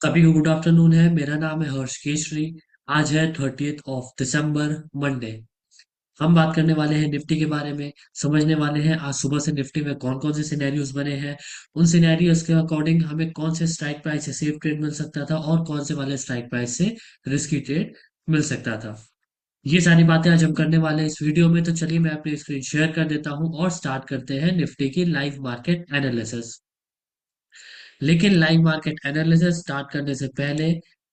सभी को good afternoon है। मेरा नाम है हर्ष केशरी। आज है 30 दिसंबर, मंडे। हम बात करने वाले हैं निफ्टी के बारे में। समझने वाले हैं आज सुबह से निफ्टी में कौन कौन से सिनेरियोज बने हैं। उन सिनेरियोज के अकॉर्डिंग हमें कौन से स्ट्राइक प्राइस से सेफ ट्रेड मिल सकता था और कौन से वाले स्ट्राइक प्राइस से रिस्की ट्रेड मिल सकता था। ये सारी बातें आज हम करने वाले हैं इस वीडियो में। तो चलिए मैं अपनी स्क्रीन शेयर कर देता हूँ और स्टार्ट करते हैं निफ्टी की लाइव मार्केट एनालिसिस। लेकिन लाइव मार्केट एनालिसिस स्टार्ट करने से पहले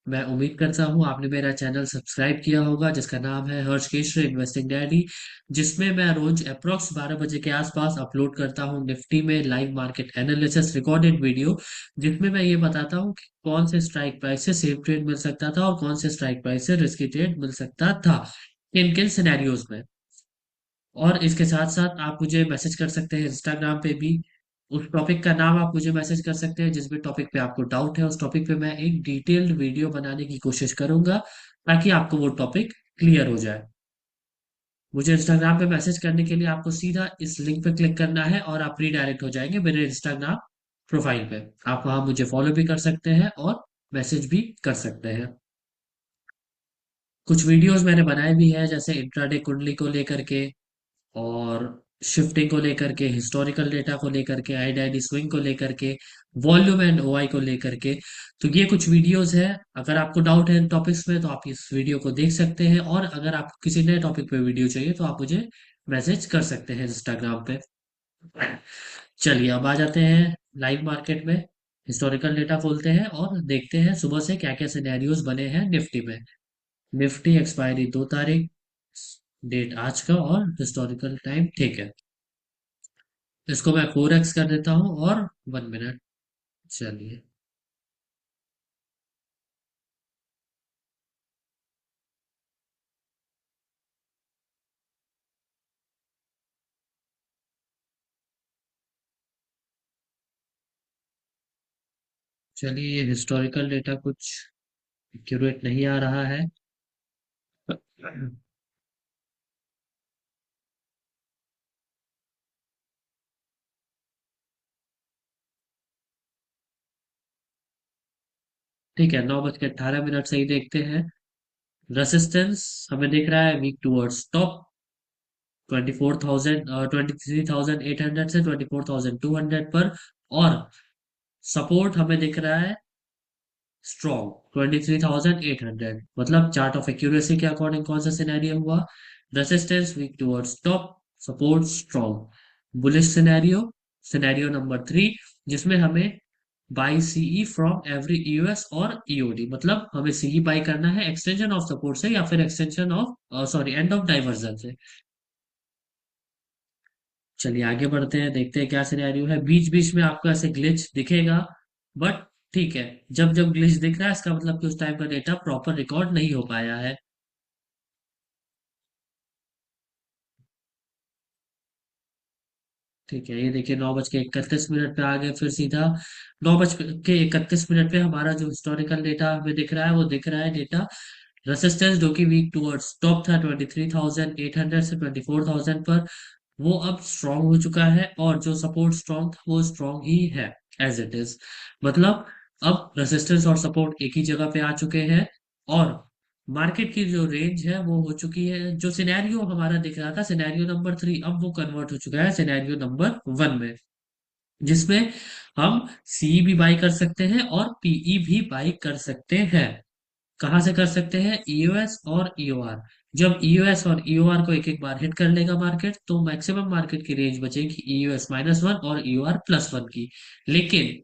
मैं उम्मीद करता हूं आपने मेरा चैनल सब्सक्राइब किया होगा जिसका नाम है हर्ष केशरी इन्वेस्टिंग डैडी, जिसमें मैं रोज अप्रोक्स 12 बजे के आसपास अपलोड करता हूं निफ्टी में live market analysis recorded video, जिसमें मैं ये बताता हूं कि कौन से स्ट्राइक प्राइस से सेफ ट्रेड मिल सकता था और कौन से स्ट्राइक प्राइस से रिस्की ट्रेड मिल सकता था किन किन सिनेरियोज में। और इसके साथ साथ आप मुझे मैसेज कर सकते हैं इंस्टाग्राम पे भी। उस टॉपिक का नाम आप मुझे मैसेज कर सकते हैं जिस भी टॉपिक पे आपको डाउट है। उस टॉपिक पे मैं एक डिटेल्ड वीडियो बनाने की कोशिश करूंगा ताकि आपको वो टॉपिक क्लियर हो जाए। मुझे इंस्टाग्राम पे मैसेज करने के लिए आपको सीधा इस लिंक पे क्लिक करना है और आप रीडायरेक्ट हो जाएंगे मेरे इंस्टाग्राम प्रोफाइल पे। आप वहां मुझे फॉलो भी कर सकते हैं और मैसेज भी कर सकते हैं। कुछ वीडियोस मैंने बनाए भी हैं जैसे इंट्राडे कुंडली को लेकर के, और शिफ्टिंग को लेकर के, हिस्टोरिकल डेटा को लेकर के, आईडाइडी स्विंग को लेकर के, वॉल्यूम एंड ओआई को लेकर के। तो ये कुछ वीडियोस हैं। अगर आपको डाउट है इन टॉपिक्स में तो आप इस वीडियो को देख सकते हैं, और अगर आपको किसी नए टॉपिक पे वीडियो चाहिए तो आप मुझे मैसेज कर सकते हैं इंस्टाग्राम पे। चलिए अब आ जाते हैं लाइव मार्केट में। हिस्टोरिकल डेटा खोलते हैं और देखते हैं सुबह से क्या क्या सिनेरियोज बने हैं निफ्टी में। निफ्टी एक्सपायरी 2 तारीख, डेट आज का और हिस्टोरिकल टाइम ठीक है। इसको मैं 4x कर देता हूँ और 1 मिनट। चलिए, चलिए ये हिस्टोरिकल डेटा कुछ एक्यूरेट नहीं आ रहा है। ठीक है, 9:18 से ही देखते हैं। रेसिस्टेंस हमें दिख रहा है वीक टूवर्ड्स टॉप 24,000, 23,800 से 24,200 पर। और सपोर्ट हमें दिख रहा है स्ट्रॉन्ग 23,800। मतलब चार्ट ऑफ एक्यूरेसी के अकॉर्डिंग कौन सा सिनेरियो हुआ? Resistance weak towards top, support strong, bullish scenario, scenario number 3, जिसमें हमें buy CE from every US और ईओडी, मतलब हमें सीई बाई करना है एक्सटेंशन ऑफ सपोर्ट से या फिर extension of sorry end of diversion से। चलिए आगे बढ़ते हैं, देखते हैं क्या सिनेरियो है। बीच बीच में आपको ऐसे ग्लिच दिखेगा, बट ठीक है। जब जब ग्लिच दिख रहा है इसका मतलब कि उस टाइम का डेटा प्रॉपर रिकॉर्ड नहीं हो पाया है। ठीक है, ये देखिए 9:31 पे आ गए फिर सीधा। 9:31 पे हमारा जो हिस्टोरिकल डेटा हमें दिख रहा है वो दिख रहा है डेटा रेसिस्टेंस जो कि वीक टूवर्ड्स टॉप था 23,800 से 24,000 पर। वो अब स्ट्रांग हो चुका है, और जो सपोर्ट स्ट्रांग था वो स्ट्रांग ही है एज इट इज। मतलब अब रेसिस्टेंस और सपोर्ट एक ही जगह पे आ चुके हैं, और मार्केट की जो रेंज है वो हो चुकी है। जो सिनेरियो हमारा दिख रहा था सिनेरियो नंबर 3, अब वो कन्वर्ट हो चुका है सिनेरियो नंबर 1 में, जिसमें हम सी भी बाई कर सकते हैं और पीई भी बाई कर सकते हैं। कहाँ से कर सकते हैं? ईओएस और ईओआर। जब ईओएस और ईओआर को एक एक बार हिट कर लेगा मार्केट, तो मैक्सिमम मार्केट की रेंज बचेगी ईओएस-1 और ईओआर +1 की। लेकिन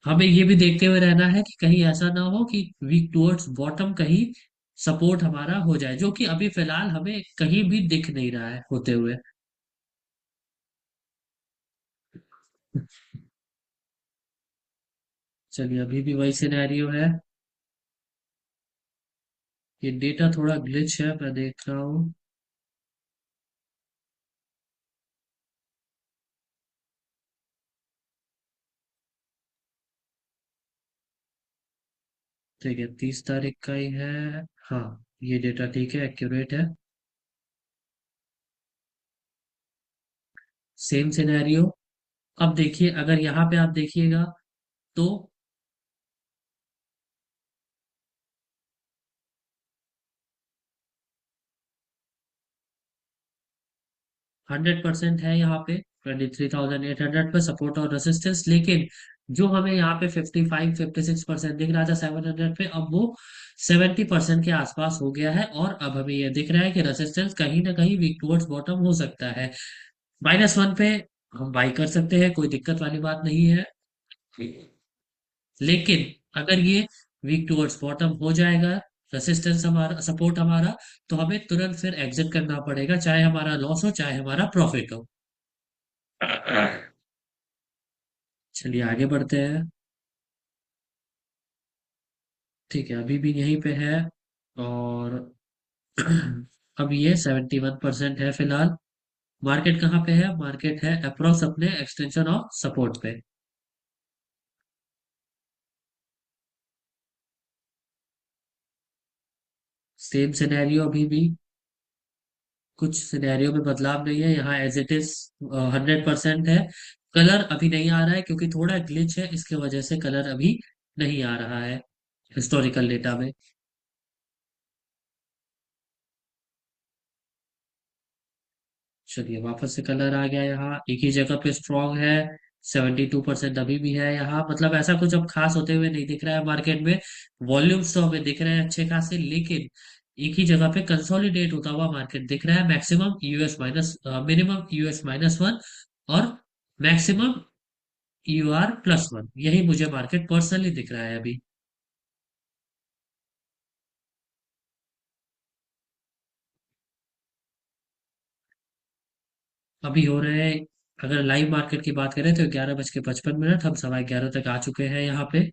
हमें ये भी देखते हुए रहना है कि कहीं ऐसा ना हो कि वीक टुवर्ड्स बॉटम कहीं सपोर्ट हमारा हो जाए, जो कि अभी फिलहाल हमें कहीं भी दिख नहीं रहा है होते हुए। चलिए अभी भी वही सिनेरियो है। ये डेटा थोड़ा ग्लिच है, मैं देख रहा हूँ। ठीक है, 30 तारीख का ही है। हाँ, ये डेटा ठीक है, एक्यूरेट है। Same scenario. अब देखिए, अगर यहाँ पे आप देखिएगा तो 100% है यहाँ पे 23,800 पे सपोर्ट और रेसिस्टेंस, लेकिन जो हमें यहाँ पे 55-56% दिख रहा था 700 पे, अब वो 70% के आसपास हो गया है, और अब हमें ये दिख रहा है कि रेसिस्टेंस कहीं ना कहीं वीक टुवर्ड्स बॉटम हो सकता है। -1 पे हम बाई कर सकते हैं, कोई दिक्कत वाली बात नहीं है। लेकिन अगर ये वीक टुवर्ड्स बॉटम हो जाएगा, रेसिस्टेंस हमारा, सपोर्ट हमारा, तो हमें तुरंत फिर एग्जिट करना पड़ेगा, चाहे हमारा लॉस हो चाहे हमारा प्रॉफिट हो। चलिए आगे बढ़ते हैं। ठीक है, अभी भी यहीं पे है, और अब ये 71% है फिलहाल। मार्केट कहाँ पे है? मार्केट है अप्रोक्स अपने एक्सटेंशन ऑफ सपोर्ट पे। सेम सिनेरियो अभी भी, कुछ सिनेरियो में बदलाव नहीं है, यहाँ एज इट इज 100% है। कलर अभी नहीं आ रहा है क्योंकि थोड़ा ग्लिच है, इसके वजह से कलर अभी नहीं आ रहा है हिस्टोरिकल डेटा में। चलिए वापस से कलर आ गया, यहाँ एक ही जगह पे स्ट्रॉन्ग है। 72% अभी भी है यहाँ, मतलब ऐसा कुछ अब खास होते हुए नहीं दिख रहा है मार्केट में। वॉल्यूम्स तो हमें दिख रहे हैं अच्छे खासे, लेकिन एक ही जगह पे कंसोलिडेट होता हुआ मार्केट दिख रहा है। Maximum US minus, minimum US -1, और मैक्सिमम UR+1, यही मुझे मार्केट पर्सनली दिख रहा है अभी। अभी हो रहे हैं, अगर लाइव मार्केट की बात करें तो 11:55, हम 11:15 तक आ चुके हैं यहाँ पे।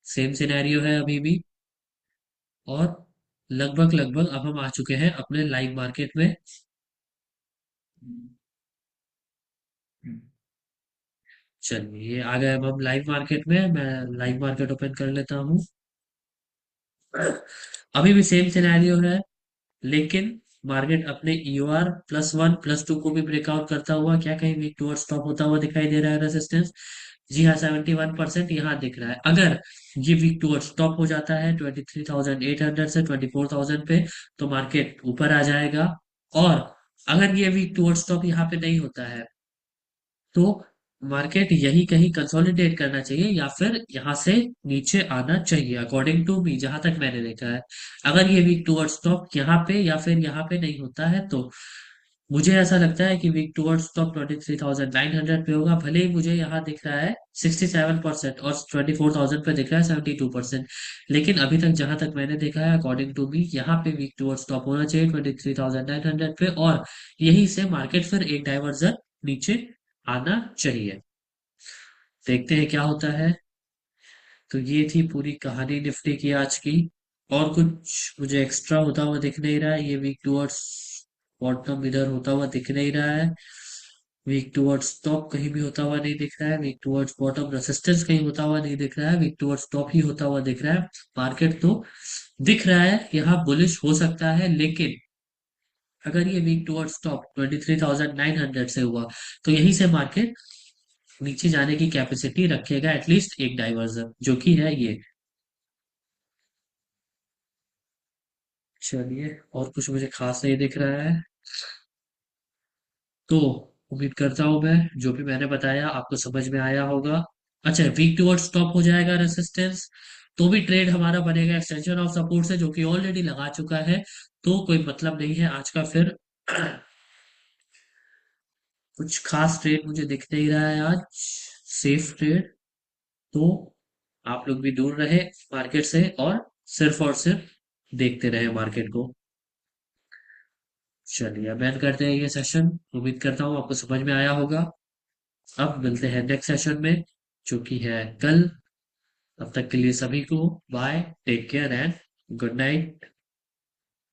सेम सिनेरियो है अभी भी, और लगभग लगभग अब हम आ चुके हैं अपने लाइव मार्केट में। चलिए आ गए अब हम लाइव मार्केट में, मैं लाइव मार्केट ओपन कर लेता हूँ। अभी भी सेम सिनेरियो है, लेकिन मार्केट अपने EOR+1+2 को भी ब्रेकआउट करता हुआ क्या कहीं वीक टुवर्ड स्टॉप होता हुआ दिखाई दे रहा है रेजिस्टेंस। जी हाँ, 71% यहाँ दिख रहा है। अगर ये वीक टुवर्ड स्टॉप हो जाता है 23,800 से 24,000 पे, तो मार्केट ऊपर आ जाएगा। और अगर ये वीक टुवर्ड स्टॉप यहाँ पे नहीं होता है, तो मार्केट यही कहीं कंसोलिडेट करना चाहिए, या फिर यहाँ से नीचे आना चाहिए, अकॉर्डिंग टू मी, जहां तक मैंने देखा है। अगर ये वीक टुवर्ड्स टॉप यहाँ पे या फिर यहाँ पे नहीं होता है, तो मुझे ऐसा लगता है कि वीक टुवर्ड्स टॉप 23,900 पे होगा। भले ही मुझे यहाँ दिख रहा है 67%, और 24,000 पे दिख रहा है 72%, लेकिन अभी तक जहां तक मैंने देखा है, अकॉर्डिंग टू मी, यहाँ पे वीक टुवर्ड्स टॉप होना चाहिए 23,900 पे, और यहीं से मार्केट फिर एक डाइवर्जन नीचे आना चाहिए। देखते हैं क्या होता है। तो ये थी पूरी कहानी निफ्टी की आज की, और कुछ मुझे एक्स्ट्रा होता हुआ दिख नहीं रहा है। ये वीक टुवर्ड्स बॉटम इधर होता हुआ दिख नहीं रहा है, वीक टुवर्ड्स टॉप कहीं भी होता हुआ नहीं दिख रहा है, वीक टुवर्ड्स बॉटम रेसिस्टेंस कहीं होता हुआ नहीं दिख रहा है, वीक टुवर्ड्स टॉप ही होता हुआ दिख रहा है। मार्केट तो दिख रहा है यहाँ बुलिश हो सकता है, लेकिन अगर ये वीक टुवर्ड्स टॉप 23,900 से हुआ, तो यहीं से मार्केट नीचे जाने की कैपेसिटी रखेगा, एटलीस्ट एक डाइवर्जन, जो कि है ये। चलिए, और कुछ मुझे खास नहीं दिख रहा है, तो उम्मीद करता हूँ मैं जो भी मैंने बताया आपको समझ में आया होगा। अच्छा, वीक टुवर्ड स्टॉप हो जाएगा रेसिस्टेंस, तो भी ट्रेड हमारा बनेगा एक्सटेंशन ऑफ सपोर्ट से, जो कि ऑलरेडी लगा चुका है, तो कोई मतलब नहीं है आज का फिर। कुछ खास ट्रेड मुझे दिख नहीं रहा है आज, सेफ ट्रेड। तो आप लोग भी दूर रहे मार्केट से, और सिर्फ देखते रहे मार्केट को। चलिए अब एंड करते हैं ये सेशन, उम्मीद करता हूँ आपको समझ में आया होगा। अब मिलते हैं नेक्स्ट सेशन में, जो कि है कल। तब तक के लिए सभी को bye, take care and good night.